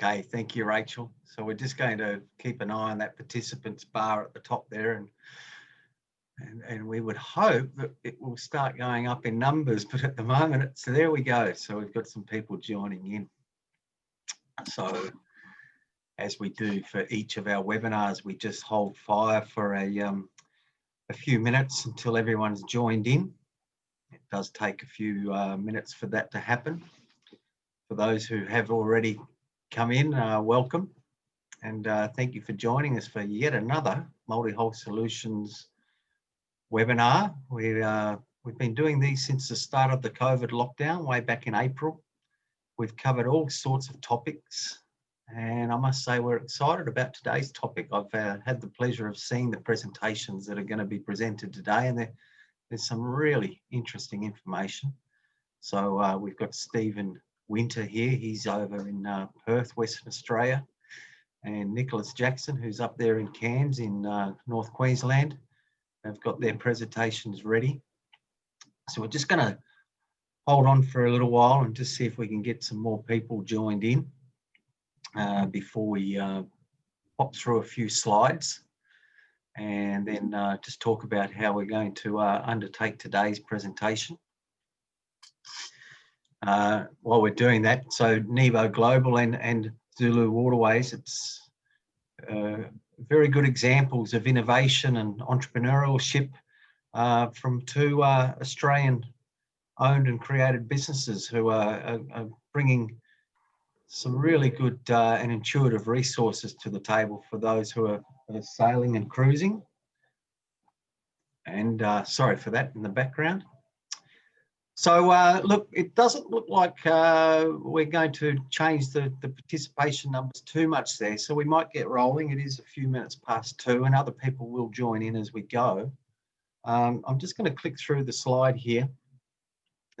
Okay, thank you, Rachel. So we're just going to keep an eye on that participants bar at the top there, and we would hope that it will start going up in numbers, but at the moment, so there we go. So we've got some people joining in. So as we do for each of our webinars, we just hold fire for a few minutes until everyone's joined in. It does take a few minutes for that to happen. For those who have already come in, welcome, and thank you for joining us for yet another Multihull Solutions webinar. We've been doing these since the start of the COVID lockdown way back in April. We've covered all sorts of topics, and I must say we're excited about today's topic. I've had the pleasure of seeing the presentations that are going to be presented today, and there's some really interesting information. So we've got Stephen Winter here, he's over in Perth, Western Australia, and Nicholas Jackson, who's up there in Cairns in North Queensland. They've got their presentations ready. So we're just going to hold on for a little while and just see if we can get some more people joined in before we pop through a few slides, and then just talk about how we're going to undertake today's presentation. While we're doing that, so Nebo Global and Zulu Waterways, it's very good examples of innovation and entrepreneurship from two Australian owned and created businesses who are bringing some really good and intuitive resources to the table for those who are sailing and cruising. And sorry for that in the background. So look, it doesn't look like we're going to change the participation numbers too much there. So we might get rolling. It is a few minutes past 2 and other people will join in as we go. I'm just going to click through the slide here.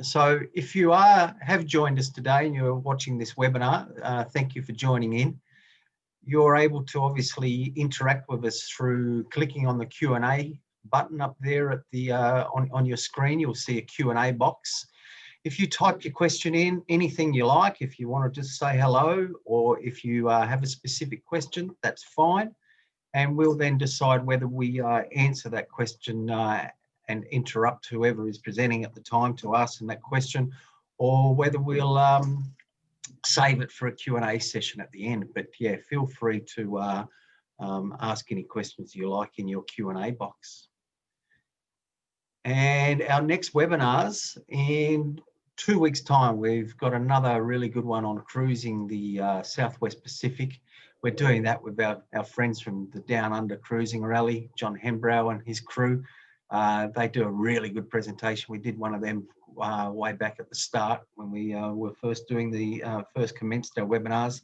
So if you have joined us today and you're watching this webinar, thank you for joining in. You're able to obviously interact with us through clicking on the Q&A button up there at the on your screen. You'll see a Q&A box. If you type your question in, anything you like, if you want to just say hello, or if you have a specific question, that's fine. And we'll then decide whether we answer that question and interrupt whoever is presenting at the time to ask them that question, or whether we'll save it for a Q&A session at the end. But yeah, feel free to ask any questions you like in your Q&A box. And our next webinars in 2 weeks' time, we've got another really good one on cruising the Southwest Pacific. We're doing that with our friends from the Down Under Cruising Rally, John Hembrow and his crew. They do a really good presentation. We did one of them way back at the start when we were first doing first commenced our webinars,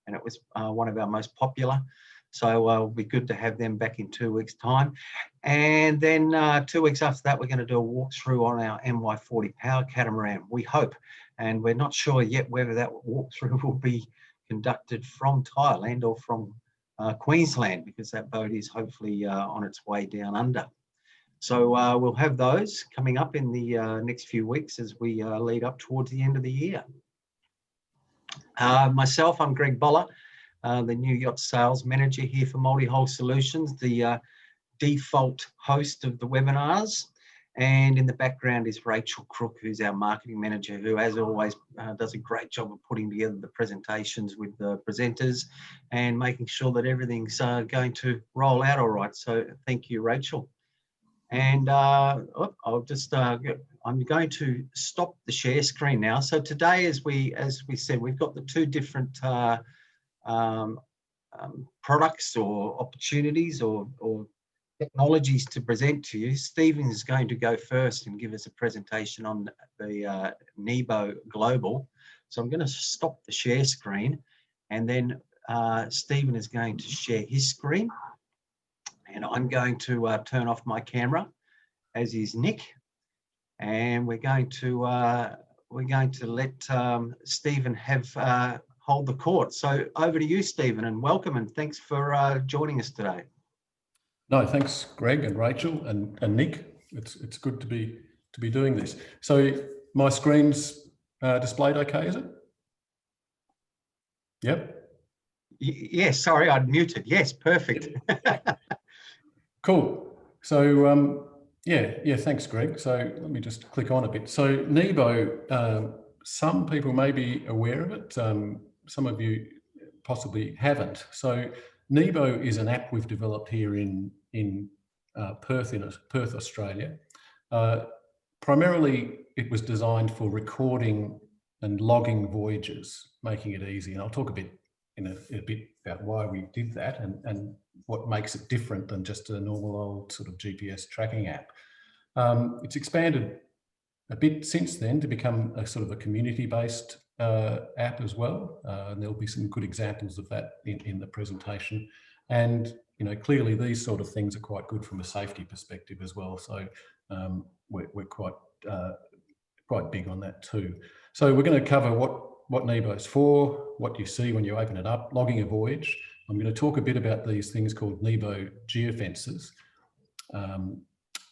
and it was one of our most popular. So it'll be good to have them back in 2 weeks' time. And then 2 weeks after that, we're going to do a walkthrough on our MY40 power catamaran, we hope. And we're not sure yet whether that walkthrough will be conducted from Thailand or from Queensland, because that boat is hopefully on its way down under. So we'll have those coming up in the next few weeks as we lead up towards the end of the year. Myself, I'm Greg Boller, the new yacht sales manager here for Multihull Solutions, the default host of the webinars. And in the background is Rachel Crook, who's our marketing manager, who, as always, does a great job of putting together the presentations with the presenters and making sure that everything's going to roll out all right. So thank you, Rachel. And I'll just, I'm going to stop the share screen now. So today, as we said, we've got the two different products or opportunities or technologies to present to you. Stephen is going to go first and give us a presentation on the Nebo Global. So I'm going to stop the share screen, and then Stephen is going to share his screen, and I'm going to turn off my camera, as is Nick, and we're going to let Stephen have hold the court. So over to you, Stephen, and welcome, and thanks for joining us today. No, thanks, Greg and Rachel and Nick. It's good to be doing this. So my screen's displayed okay, is it? Yep. Yes, sorry, I'd muted. Yes, perfect. Cool. So yeah, thanks, Greg. So let me just click on a bit. So Nebo, some people may be aware of it. Some of you possibly haven't. So Nebo is an app we've developed here in Perth, Perth, Australia. Primarily, it was designed for recording and logging voyages, making it easy. And I'll talk a bit in a bit about why we did that and what makes it different than just a normal old sort of GPS tracking app. It's expanded a bit since then to become a sort of a community-based app as well. And there'll be some good examples of that in the presentation. And clearly these sort of things are quite good from a safety perspective as well. So we're quite big on that too. So we're going to cover what Nebo is for, what you see when you open it up, logging a voyage. I'm going to talk a bit about these things called Nebo Geofences.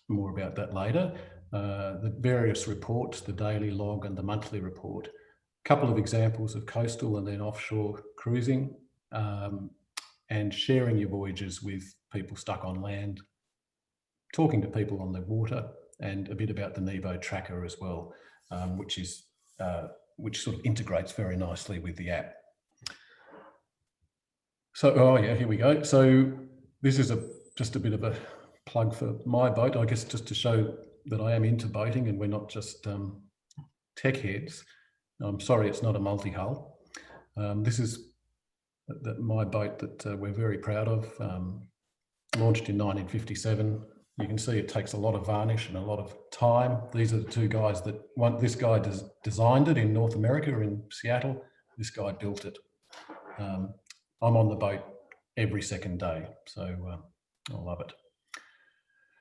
More about that later. The various reports, the daily log and the monthly report. A couple of examples of coastal and then offshore cruising, and sharing your voyages with people stuck on land, talking to people on the water, and a bit about the Nebo Tracker as well, which sort of integrates very nicely with the app. So, here we go. So this is just a bit of a plug for my boat, I guess, just to show that I am into boating and we're not just tech heads. I'm sorry, it's not a multi-hull. This is my boat that we're very proud of, launched in 1957. You can see it takes a lot of varnish and a lot of time. These are the two guys this guy designed it in North America, in Seattle. This guy built it. I'm on the boat every second day, so I love it.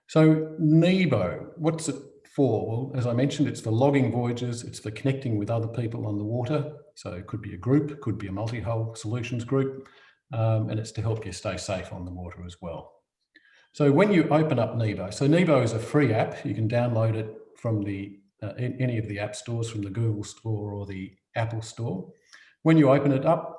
So Nebo, what's it for? Well, as I mentioned, it's for logging voyages. It's for connecting with other people on the water. So it could be a group, could be a Multihull Solutions group, and it's to help you stay safe on the water as well. So when you open up Nebo, so Nebo is a free app. You can download it from any of the app stores, from the Google Store or the Apple Store. When you open it up,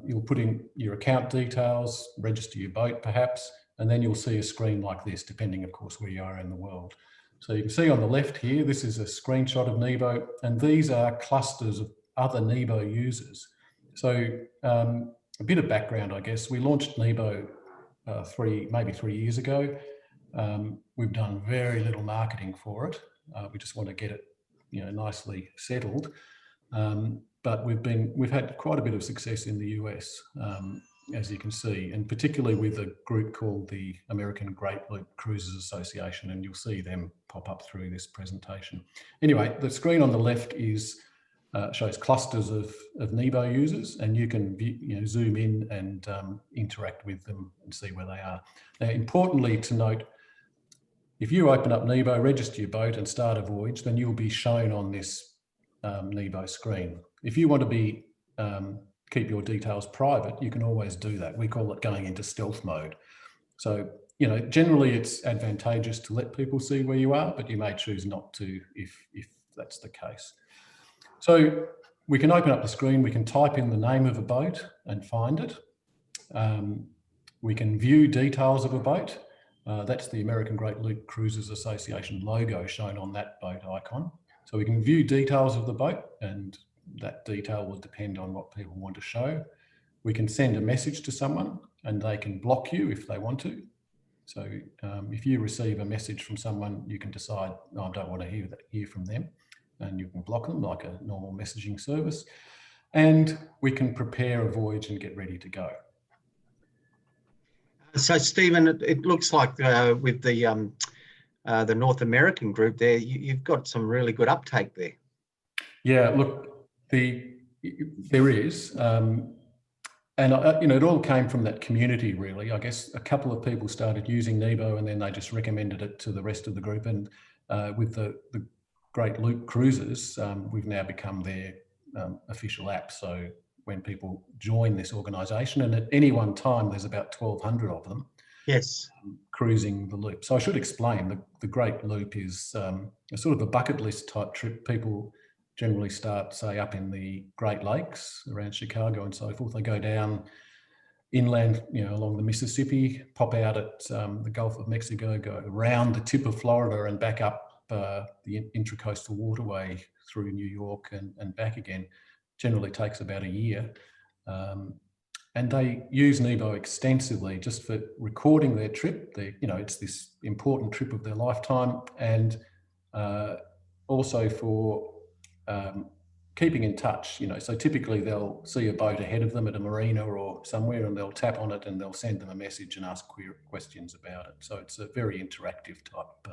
you'll put in your account details, register your boat perhaps, and then you'll see a screen like this, depending, of course, where you are in the world. So you can see on the left here, this is a screenshot of Nebo, and these are clusters of other Nebo users. So a bit of background, I guess. We launched Nebo maybe 3 years ago. We've done very little marketing for it. We just want to get it, nicely settled. But we've had quite a bit of success in the US, as you can see, and particularly with a group called the American Great Loop Cruises Association, and you'll see them pop up through this presentation. Anyway, the screen on the left shows clusters of Nebo users, and you can zoom in and interact with them and see where they are. Now, importantly to note, if you open up Nebo, register your boat and start a voyage, then you'll be shown on this Nebo screen. If you want to keep your details private, you can always do that. We call it going into stealth mode. So, generally it's advantageous to let people see where you are, but you may choose not to if that's the case. So we can open up the screen, we can type in the name of a boat and find it. We can view details of a boat. That's the American Great Loop Cruises Association logo shown on that boat icon. So we can view details of the boat, and that detail will depend on what people want to show. We can send a message to someone and they can block you if they want to. So if you receive a message from someone, you can decide, no, I don't want to hear from them, and you can block them like a normal messaging service. And we can prepare a voyage and get ready to go. So Stephen, it looks like with the North American group there, you've got some really good uptake there. Yeah, look, there is, and it all came from that community, really. I guess a couple of people started using Nebo, and then they just recommended it to the rest of the group. And with the Great Loop Cruises, we've now become their official app. So when people join this organisation, and at any one time there's about 1,200 of them. Yes. Cruising the loop. So I should explain, the Great Loop is a sort of a bucket list type trip. People generally start, say, up in the Great Lakes around Chicago and so forth. They go down inland, along the Mississippi, pop out at the Gulf of Mexico, go around the tip of Florida and back up the intracoastal waterway through New York and back again. Generally takes about a year. And they use Nebo extensively just for recording their trip. It's this important trip of their lifetime, and also for keeping in touch. So typically they'll see a boat ahead of them at a marina or somewhere, and they'll tap on it and they'll send them a message and ask questions about it. So it's a very interactive type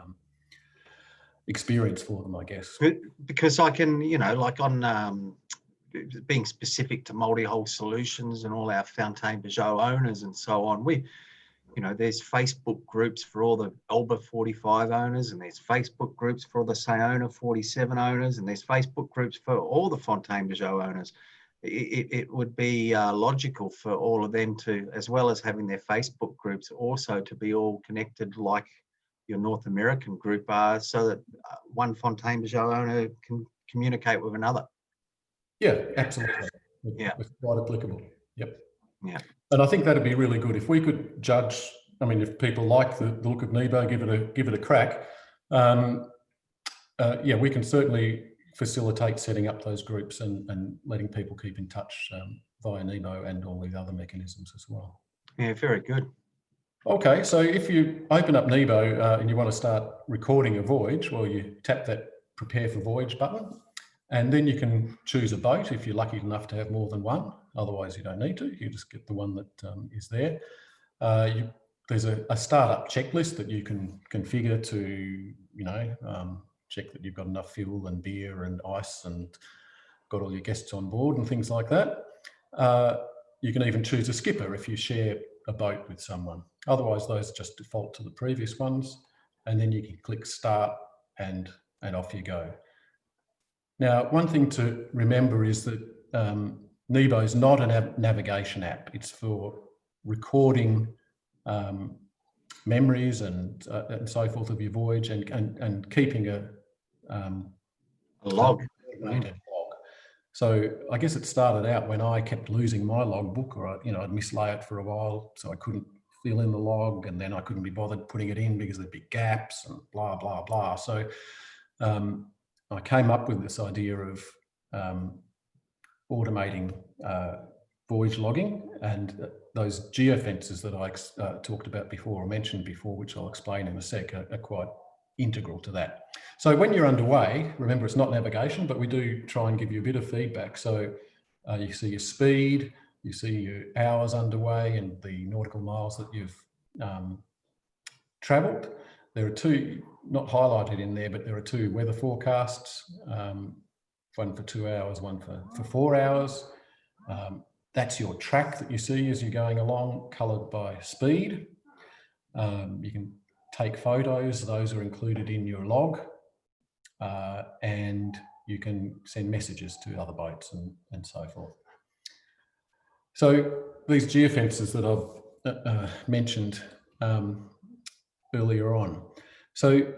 experience for them, I guess. Because I can, like on being specific to Multihull Solutions and all our Fontaine-Pajot owners and so on, there's Facebook groups for all the Elba 45 owners, and there's Facebook groups for all the Sayona 47 owners, and there's Facebook groups for all the Fontaine-Pajot owners. It would be logical for all of them to, as well as having their Facebook groups, also to be all connected like your North American group are, so that one Fontaine-Pajot owner can communicate with another. Yeah, absolutely. Yeah, it's quite applicable. Yep. Yeah. And I think that'd be really good if we could judge. I mean, if people like the look of Nebo, give it a crack. We can certainly facilitate setting up those groups and letting people keep in touch via Nebo and all these other mechanisms as well. Yeah, very good. Okay, so if you open up Nebo and you want to start recording a voyage, well, you tap that Prepare for Voyage button, and then you can choose a boat if you're lucky enough to have more than one. Otherwise, you don't need to. You just get the one that is there. There's a startup checklist that you can configure to, check that you've got enough fuel and beer and ice and got all your guests on board and things like that. You can even choose a skipper if you share a boat with someone. Otherwise, those just default to the previous ones. And then you can click Start and off you go. Now, one thing to remember is that Nebo is not a navigation app. It's for recording memories and so forth of your voyage and keeping a log. So I guess it started out when I kept losing my logbook, or I'd mislay it for a while, so I couldn't fill in the log, and then I couldn't be bothered putting it in because there'd be gaps and blah blah blah. So I came up with this idea of automating voyage logging, and those geofences that I talked about before or mentioned before, which I'll explain in a sec, are quite integral to that. So when you're underway, remember it's not navigation, but we do try and give you a bit of feedback. So you see your speed, you see your hours underway and the nautical miles that you've travelled. There are two, not highlighted in there, but there are two weather forecasts, one for 2 hours, one for 4 hours. That's your track that you see as you're going along, coloured by speed. You can take photos, those are included in your log, and you can send messages to other boats and so forth. So these geofences that I've mentioned earlier on. So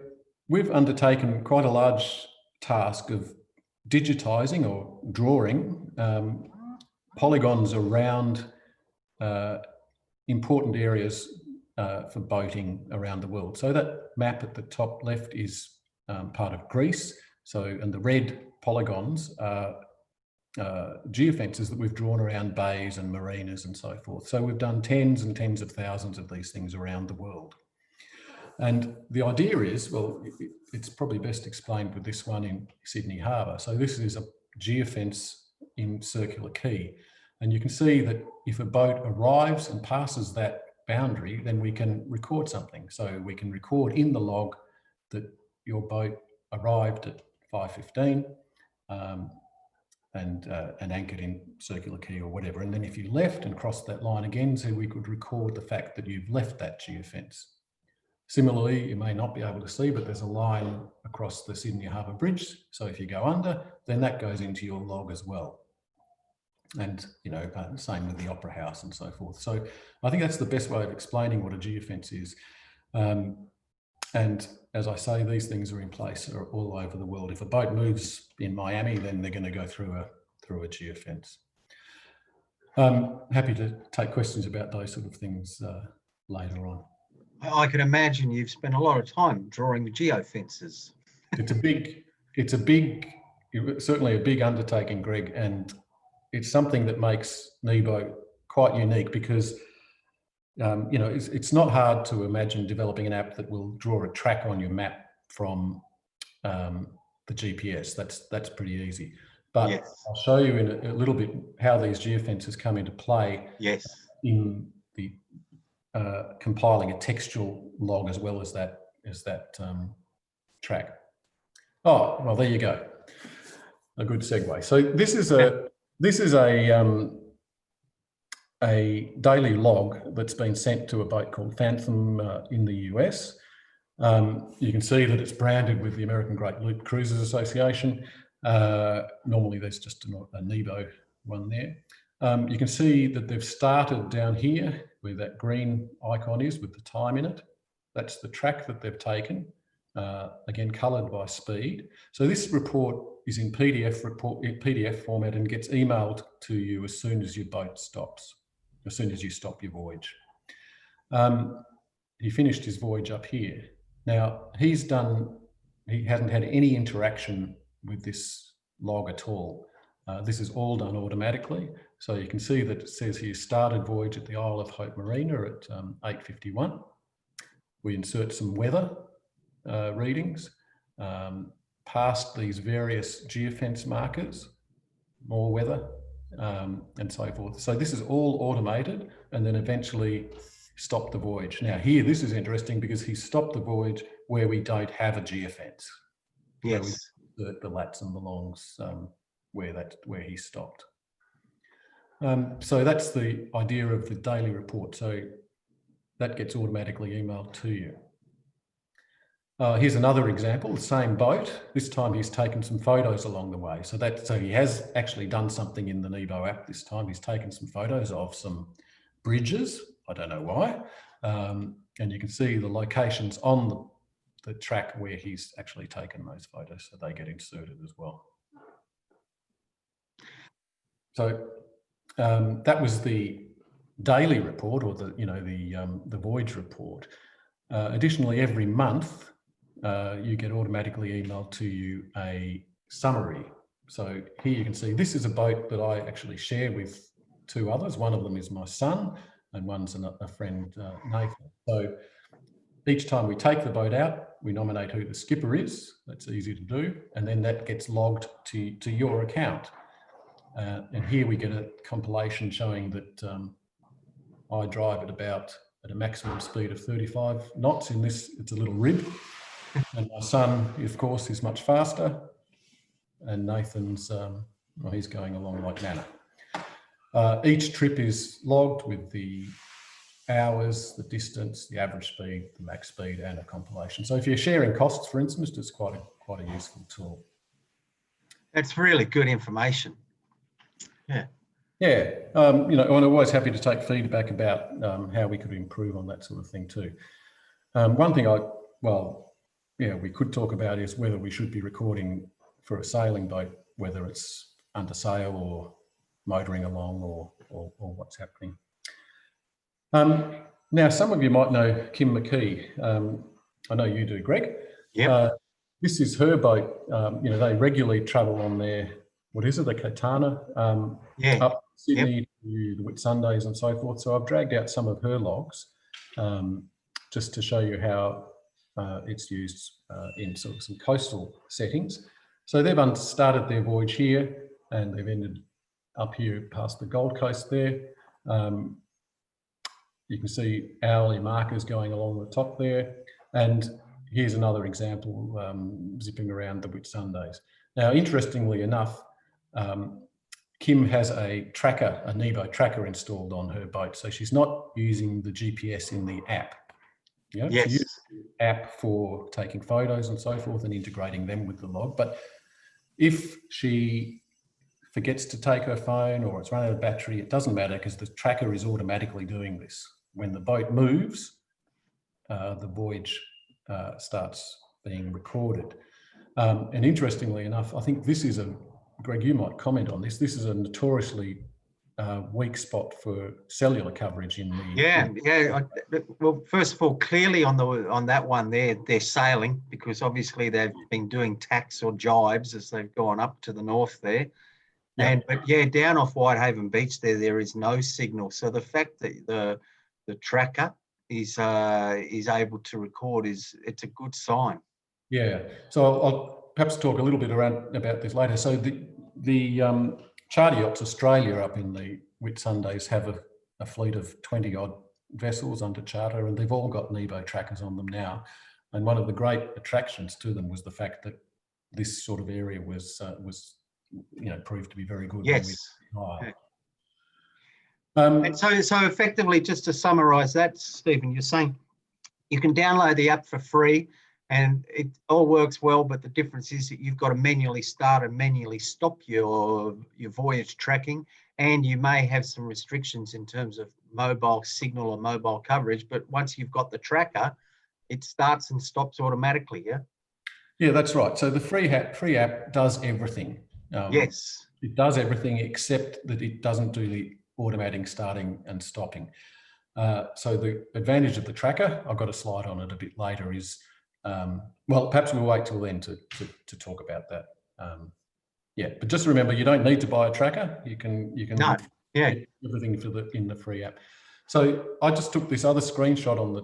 we've undertaken quite a large task of digitising or drawing polygons around important areas for boating around the world. So that map at the top left is part of Greece. And the red polygons are geofences that we've drawn around bays and marinas and so forth. So we've done tens and tens of thousands of these things around the world. And the idea is, well, it's probably best explained with this one in Sydney Harbour. So this is a geofence in Circular Quay. And you can see that if a boat arrives and passes that boundary, then we can record something. So we can record in the log that your boat arrived at 5:15 and anchored in Circular Quay or whatever. And then if you left and crossed that line again, so we could record the fact that you've left that geofence. Similarly, you may not be able to see, but there's a line across the Sydney Harbour Bridge. So if you go under, then that goes into your log as well. And, same with the Opera House and so forth. So I think that's the best way of explaining what a geofence is. And as I say, these things are in place all over the world. If a boat moves in Miami, then they're going to go through a geofence. I'm happy to take questions about those sort of things later on. I can imagine you've spent a lot of time drawing geofences. It's certainly a big undertaking, Greg, and it's something that makes Nebo quite unique because it's not hard to imagine developing an app that will draw a track on your map from the GPS. That's pretty easy. But Yes. I'll show you in a little bit how these geofences come into play. Yes. In the compiling a textual log as well as that track. Oh, well, there you go. A good segue. So this is a daily log that's been sent to a boat called Phantom in the US. You can see that it's branded with the American Great Loop Cruises Association. Normally there's just a Nebo one there. You can see that they've started down here where that green icon is with the time in it. That's the track that they've taken, again, coloured by speed. So this report is in PDF format and gets emailed to you as soon as your boat stops, as soon as you stop your voyage. He finished his voyage up here. Now, he hasn't had any interaction with this log at all. This is all done automatically. So you can see that it says he started voyage at the Isle of Hope Marina at 8:51. We insert some weather readings, past these various geofence markers, more weather, and so forth. So this is all automated, and then eventually stop the voyage. Now here, this is interesting because he stopped the voyage where we don't have a geofence. Yes. So the lats and the longs where he stopped. So that's the idea of the daily report. So that gets automatically emailed to you. Here's another example, the same boat. This time he's taken some photos along the way. So he has actually done something in the Nebo app this time. He's taken some photos of some bridges. I don't know why. And you can see the locations on the track where he's actually taken those photos, so they get inserted as well. So that was the daily report, or the voyage report. Additionally, every month you get automatically emailed to you a summary. So here you can see this is a boat that I actually share with two others. One of them is my son, and one's a friend, Nathan. So each time we take the boat out, we nominate who the skipper is. That's easy to do, and then that gets logged to your account. And here we get a compilation showing that I drive at a maximum speed of 35 knots in this. It's a little rib. And my son, of course, is much faster. And Nathan's, he's going along like manna. Each trip is logged with the hours, the distance, the average speed, the max speed, and a compilation. So if you're sharing costs, for instance, it's quite a useful tool. That's really good information. Yeah. Yeah, and I'm always happy to take feedback about how we could improve on that sort of thing too. One thing we could talk about is whether we should be recording for a sailing boat, whether it's under sail or motoring along or what's happening. Now, some of you might know Kim McKee. I know you do, Greg. Yeah. This is her boat. They regularly travel on their, the Katana, up Sydney to the Whitsundays and so forth. So I've dragged out some of her logs just to show you how it's used in sort of some coastal settings. So they've started their voyage here and they've ended up here past the Gold Coast there. You can see hourly markers going along the top there. And here's another example, zipping around the Whitsundays. Now, interestingly enough, Kim has a tracker, a Nebo Tracker installed on her boat. So she's not using the GPS in the app. She uses the app for taking photos and so forth and integrating them with the log. But if she forgets to take her phone or it's run out of battery, it doesn't matter because the tracker is automatically doing this. When the boat moves, the voyage starts being recorded. And interestingly enough, I think this is Greg, you might comment on this. This is a notoriously weak spot for cellular coverage in the Well, first of all, clearly on that one they're sailing, because obviously they've been doing tacks or jibes as they've gone up to the north there. But down off Whitehaven Beach there is no signal. So the fact that the tracker is able to record it's a good sign. Yeah. So I'll perhaps talk a little bit about this later. So the Charter Yachts Australia up in the Whitsundays have a fleet of 20 odd vessels under charter, and they've all got Nebo trackers on them now. And one of the great attractions to them was the fact that this sort of area was proved to be very good. Yes. And so effectively, just to summarise that, Stephen, you're saying you can download the app for free, and it all works well, but the difference is that you've got to manually start and manually stop your voyage tracking, and you may have some restrictions in terms of mobile signal or mobile coverage, but once you've got the tracker, it starts and stops automatically, yeah? Yeah, that's right. So the free app does everything. Yes. It does everything except that it doesn't do the automatic starting and stopping. So the advantage of the tracker, I've got a slide on it a bit later, is well, perhaps we'll wait till then to talk about that. But just remember, you don't need to buy a tracker. You can get everything in the free app. So I just took this other screenshot on the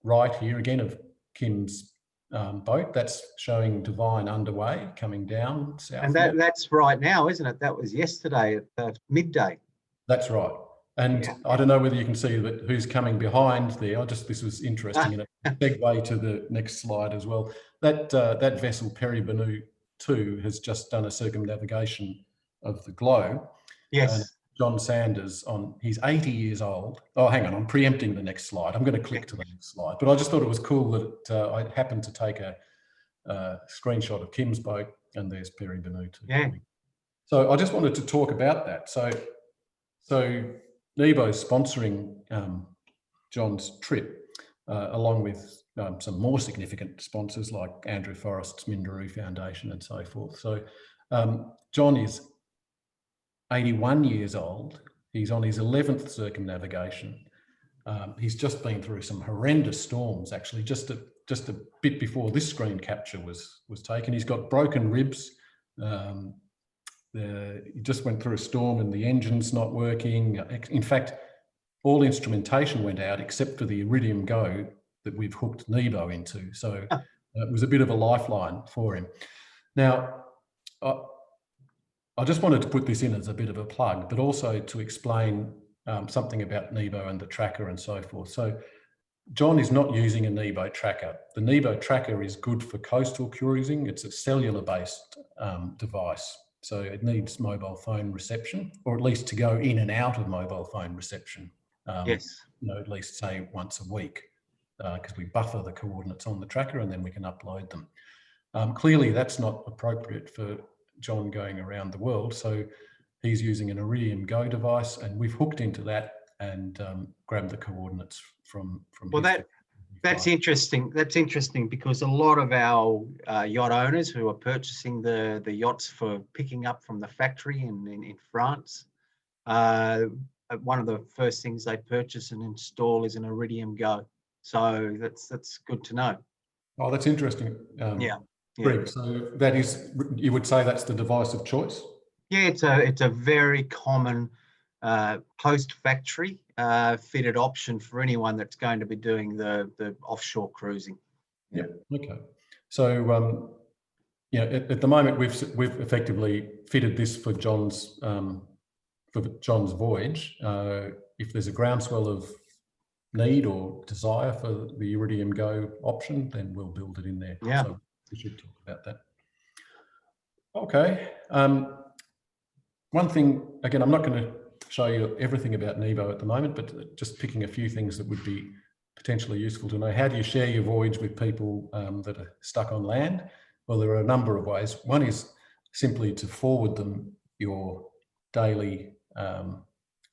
right here again of Kim's boat. That's showing Divine underway coming down south. And that's right now, isn't it? That was yesterday at midday. That's right. And I don't know whether you can see that who's coming behind there. This was interesting, and a segue to the next slide as well. That vessel, Peribanu 2, has just done a circumnavigation of the globe. Yes. And John Sanders, he's 80 years old. Oh, hang on, I'm preempting the next slide. I'm going to click to the next slide. But I just thought it was cool that I happened to take a screenshot of Kim's boat, and there's Peribanu 2. Yeah. So I just wanted to talk about that. So Nebo's sponsoring John's trip, along with some more significant sponsors like Andrew Forrest's Minderoo Foundation and so forth. So John is 81 years old. He's on his 11th circumnavigation. He's just been through some horrendous storms, actually, just a bit before this screen capture was taken. He's got broken ribs. He just went through a storm and the engine's not working. In fact, all instrumentation went out except for the Iridium Go that we've hooked Nebo into. So it was a bit of a lifeline for him. Now, I just wanted to put this in as a bit of a plug, but also to explain something about Nebo and the tracker and so forth. So John is not using a Nebo tracker. The Nebo tracker is good for coastal cruising. It's a cellular-based device. So it needs mobile phone reception, or at least to go in and out of mobile phone reception. Yes. At least say once a week, because we buffer the coordinates on the tracker and then we can upload them. Clearly, that's not appropriate for John going around the world. So he's using an Iridium Go device, and we've hooked into that and grabbed the coordinates from. Well, that's interesting. That's interesting because a lot of our yacht owners who are purchasing the yachts for picking up from the factory in France, one of the first things they purchase and install is an Iridium Go. So that's good to know. Oh, that's interesting. Greg, so that is, you would say that's the device of choice? Yeah, it's a very common post-factory fitted option for anyone that's going to be doing the offshore cruising. Yeah. Okay. So at the moment we've effectively fitted this for John's voyage. If there's a groundswell of need or desire for the Iridium Go option, then we'll build it in there. Yeah. So we should talk about that. Okay. One thing, again, I'm not going to show you everything about Nebo at the moment, but just picking a few things that would be potentially useful to know. How do you share your voyage with people that are stuck on land? Well, there are a number of ways. One is simply to forward them your daily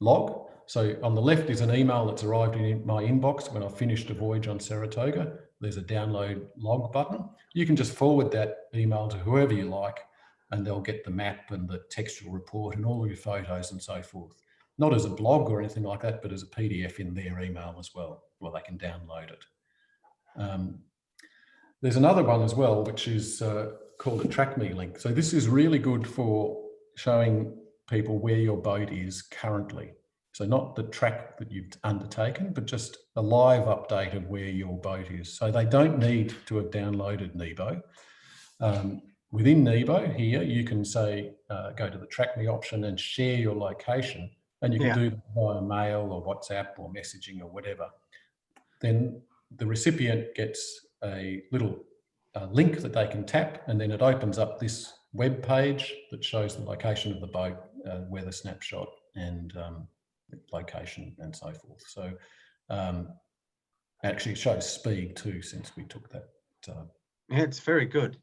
log. So on the left is an email that's arrived in my inbox when I finished a voyage on Saratoga. There's a download log button. You can just forward that email to whoever you like, and they'll get the map and the textual report and all of your photos and so forth. not as a blog or anything like that, but as a PDF in their email as well, where they can download it. There's another one as well, which is called a Track Me link. So this is really good for showing people where your boat is currently. So not the track that you've undertaken, but just a live update of where your boat is. So they don't need to have downloaded Nebo. Within Nebo here, you can say, go to the Track Me option and share your location. And you can do that via mail or WhatsApp or messaging or whatever. Then the recipient gets a little link that they can tap, and then it opens up this web page that shows the location of the boat, weather snapshot, and location and so forth. So actually it shows speed too, since we took that. Yeah, it's very good.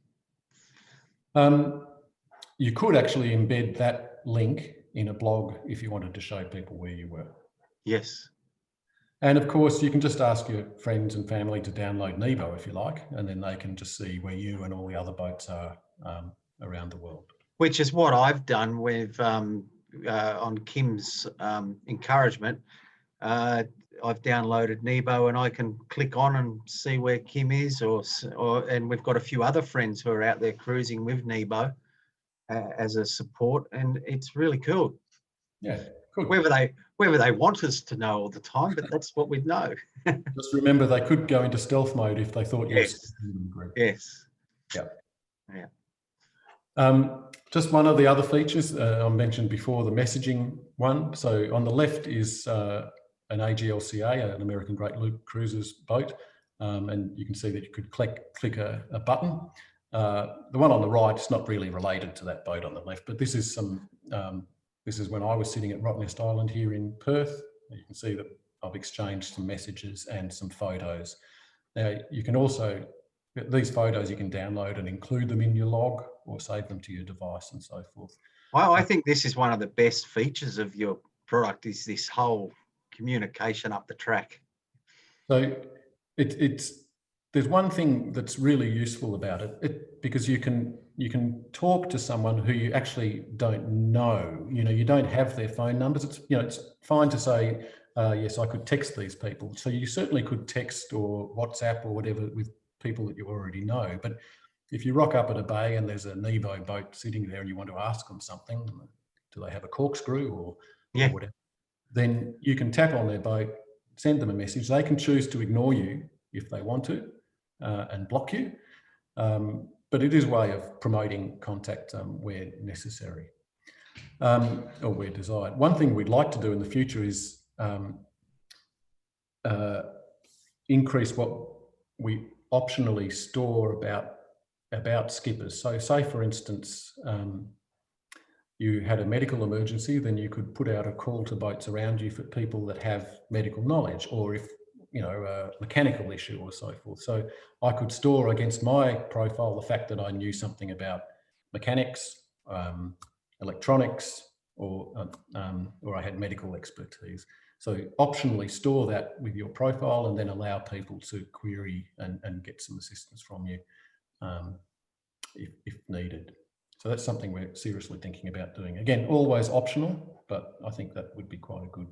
You could actually embed that link in a blog if you wanted to show people where you were. Yes. And of course, you can just ask your friends and family to download Nebo if you like, and then they can just see where you and all the other boats are around the world. Which is what I've done with on Kim's encouragement. I've downloaded Nebo, and I can click on and see where Kim is, and we've got a few other friends who are out there cruising with Nebo as a support, and it's really cool. Yeah, cool. Whether they want us to know all the time, but that's what we know. Just remember, they could go into stealth mode if they thought you were in the group. Yes. Yeah. Yeah. Just one of the other features I mentioned before, the messaging one. So on the left is an AGLCA, an American Great Loop Cruises boat, and you can see that you could click a button. The one on the right is not really related to that boat on the left, but this is some. This is when I was sitting at Rottnest Island here in Perth. You can see that I've exchanged some messages and some photos. Now you can also, these photos you can download and include them in your log or save them to your device and so forth. I think this is one of the best features of your product, is this whole communication up the track. So there's one thing that's really useful about it, because you can talk to someone who you actually don't know. You don't have their phone numbers. It's fine to say, yes, I could text these people. So you certainly could text or WhatsApp or whatever with people that you already know. But if you rock up at a bay and there's a Nebo boat sitting there and you want to ask them something, do they have a corkscrew or whatever, then you can tap on their boat, send them a message. They can choose to ignore you if they want to and block you. But it is a way of promoting contact where necessary or where desired. One thing we'd like to do in the future is increase what we optionally store about skippers. So say, for instance, you had a medical emergency, then you could put out a call to boats around you for people that have medical knowledge, or if a mechanical issue or so forth. So I could store against my profile the fact that I knew something about mechanics, electronics, or I had medical expertise. So optionally store that with your profile and then allow people to query and get some assistance from you if needed. So that's something we're seriously thinking about doing. Again, always optional, but I think that would be quite a good...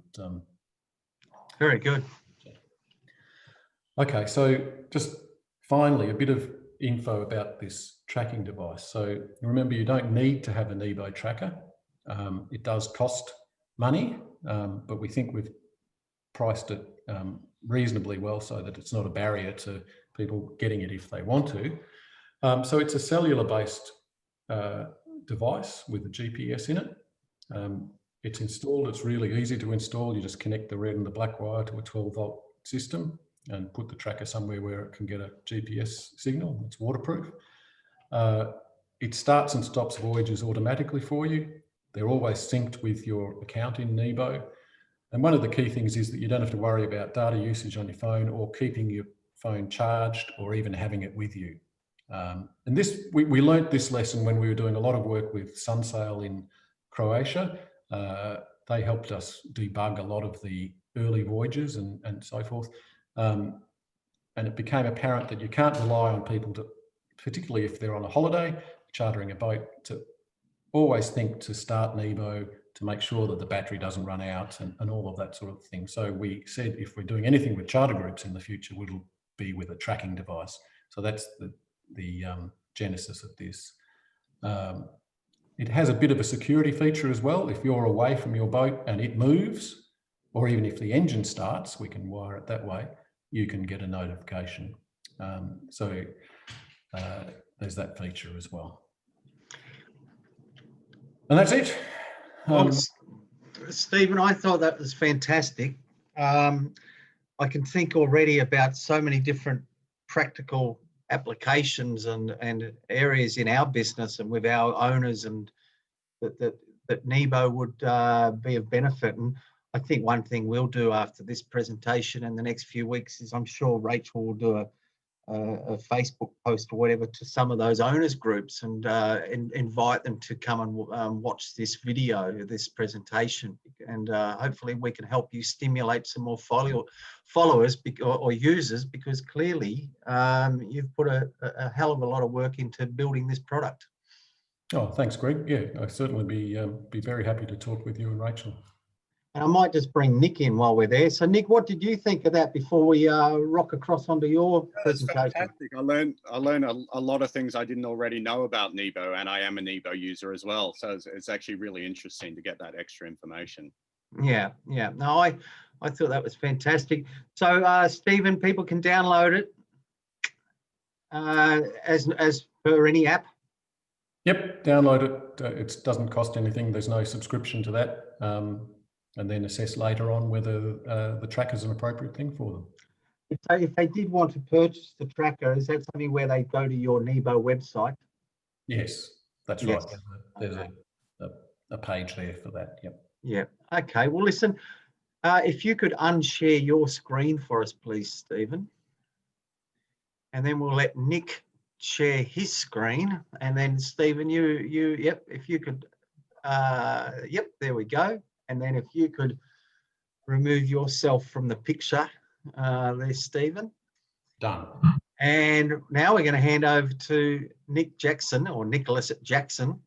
Very good. Okay, so just finally, a bit of info about this tracking device. So remember, you don't need to have a Nebo tracker. It does cost money, but we think we've priced it reasonably well so that it's not a barrier to people getting it if they want to. So it's a cellular-based device with a GPS in it. It's installed, it's really easy to install. You just connect the red and the black wire to a 12-volt system and put the tracker somewhere where it can get a GPS signal. It's waterproof. It starts and stops voyages automatically for you. They're always synced with your account in Nebo. And one of the key things is that you don't have to worry about data usage on your phone or keeping your phone charged or even having it with you. And this, we learnt this lesson when we were doing a lot of work with Sunsail in Croatia. They helped us debug a lot of the early voyages and so forth. And it became apparent that you can't rely on people to, particularly if they're on a holiday, chartering a boat, to always think to start Nebo, to make sure that the battery doesn't run out and all of that sort of thing. So we said if we're doing anything with charter groups in the future, it'll be with a tracking device. So that's the genesis of this. It has a bit of a security feature as well. If you're away from your boat and it moves, or even if the engine starts, we can wire it that way, you can get a notification. So there's that feature as well. And that's it. Well, Stephen, I thought that was fantastic. I can think already about so many different practical applications and areas in our business and with our owners, and that Nebo would be of benefit. And I think one thing we'll do after this presentation in the next few weeks is I'm sure Rachel will do a Facebook post or whatever to some of those owners groups and invite them to come and watch this video, this presentation, and hopefully we can help you stimulate some more followers or users, because clearly you've put a hell of a lot of work into building this product. Oh, thanks, Greg. Yeah, I'd certainly be very happy to talk with you and Rachel. And I might just bring Nick in while we're there. So, Nick, what did you think of that before we rock across onto your presentation? Fantastic. I learned a lot of things I didn't already know about Nebo, and I am a Nebo user as well. So it's actually really interesting to get that extra information. Yeah. No, I thought that was fantastic. So, Stephen, people can download it as per any app. Yep, download it. It doesn't cost anything. There's no subscription to that. And then assess later on whether the tracker is an appropriate thing for them. If they did want to purchase the tracker, is that something where they go to your Nebo website? Yes, that's right. There's a page there for that. Yep. Yeah. Okay. Well, listen, if you could unshare your screen for us, please, Stephen. And then we'll let Nick share his screen. And then, Stephen, yep, if you could, yep, there we go. And then if you could remove yourself from the picture, there's Stephen. Done. And now we're going to hand over to Nick Jackson, or Nicholas Jackson,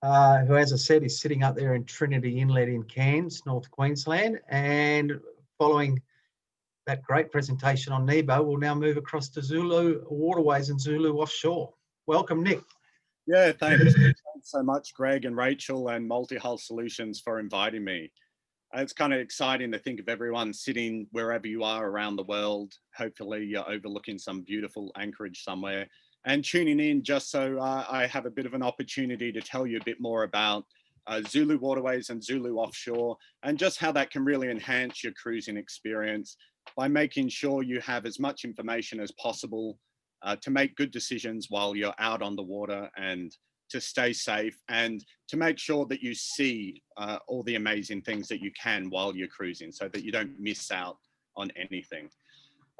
who, as I said, is sitting up there in Trinity Inlet in Cairns, North Queensland. And following that great presentation on Nebo, we'll now move across to Zulu Waterways and Zulu Offshore. Welcome, Nick. Yeah, thanks. Thanks so much, Greg and Rachel and Multihull Solutions, for inviting me. It's kind of exciting to think of everyone sitting wherever you are around the world. Hopefully you're overlooking some beautiful anchorage somewhere and tuning in just so I have a bit of an opportunity to tell you a bit more about Zulu Waterways and Zulu Offshore, and just how that can really enhance your cruising experience by making sure you have as much information as possible to make good decisions while you're out on the water, and to stay safe, and to make sure that you see all the amazing things that you can while you're cruising, so that you don't miss out on anything.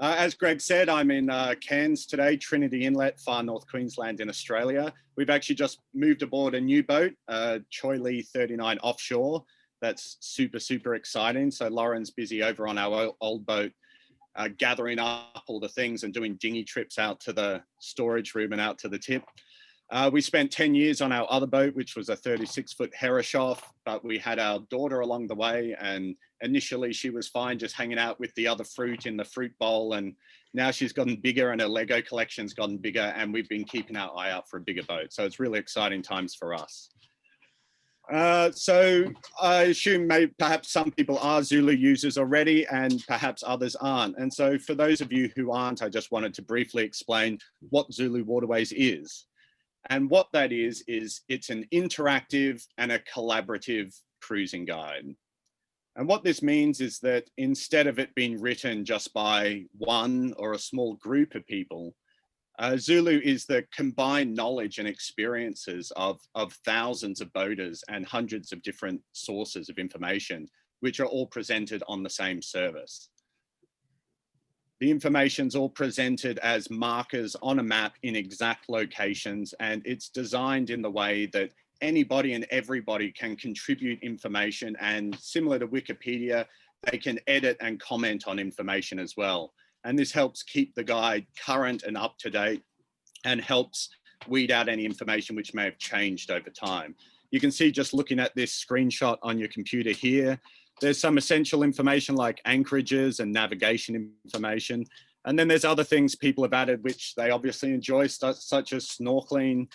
As Greg said, I'm in Cairns today, Trinity Inlet, far north Queensland in Australia. We've actually just moved aboard a new boat, Choi Lee 39 Offshore. That's super, super exciting. So Lauren's busy over on our old boat, gathering up all the things and doing dinghy trips out to the storage room and out to the tip. We spent 10 years on our other boat, which was a 36-foot Herreshoff, but we had our daughter along the way, and initially she was fine just hanging out with the other fruit in the fruit bowl, and now she's gotten bigger and her Lego collection's gotten bigger, and we've been keeping our eye out for a bigger boat. So it's really exciting times for us. So I assume perhaps some people are Zulu users already, and perhaps others aren't. And so for those of you who aren't, I just wanted to briefly explain what Zulu Waterways is. And what that is it's an interactive and a collaborative cruising guide. And what this means is that instead of it being written just by one or a small group of people, Zulu is the combined knowledge and experiences of thousands of boaters and hundreds of different sources of information, which are all presented on the same service. The information's all presented as markers on a map in exact locations, and it's designed in the way that anybody and everybody can contribute information, and similar to Wikipedia, they can edit and comment on information as well. And this helps keep the guide current and up to date, and helps weed out any information which may have changed over time. You can see just looking at this screenshot on your computer here, there's some essential information like anchorages and navigation information. And then there's other things people have added which they obviously enjoy, such as snorkeling.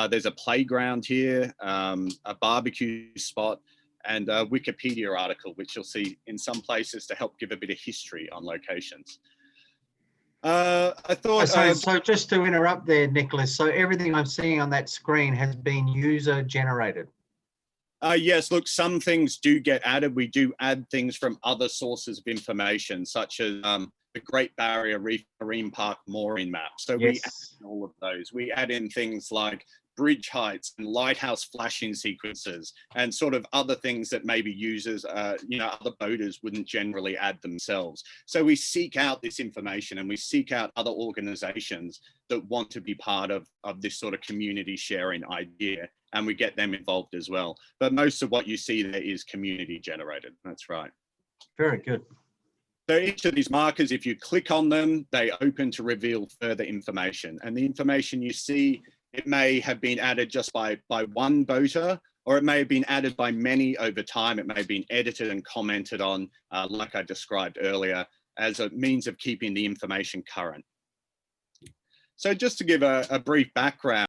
There's a playground here, a barbecue spot, and a Wikipedia article, which you'll see in some places to help give a bit of history on locations. I thought... So just to interrupt there, Nicholas, so everything I'm seeing on that screen has been user generated? Yes, look, some things do get added. We do add things from other sources of information, such as the Great Barrier Reef Marine Park mooring map. So we add in all of those. We add in things like bridge heights and lighthouse flashing sequences and sort of other things that maybe users, other boaters wouldn't generally add themselves. So we seek out this information and we seek out other organizations that want to be part of this sort of community sharing idea, and we get them involved as well. But most of what you see there is community generated. That's right. Very good. So each of these markers, if you click on them, they open to reveal further information. And the information you see, it may have been added just by one boater, or it may have been added by many over time. It may have been edited and commented on, like I described earlier, as a means of keeping the information current. So just to give a brief background,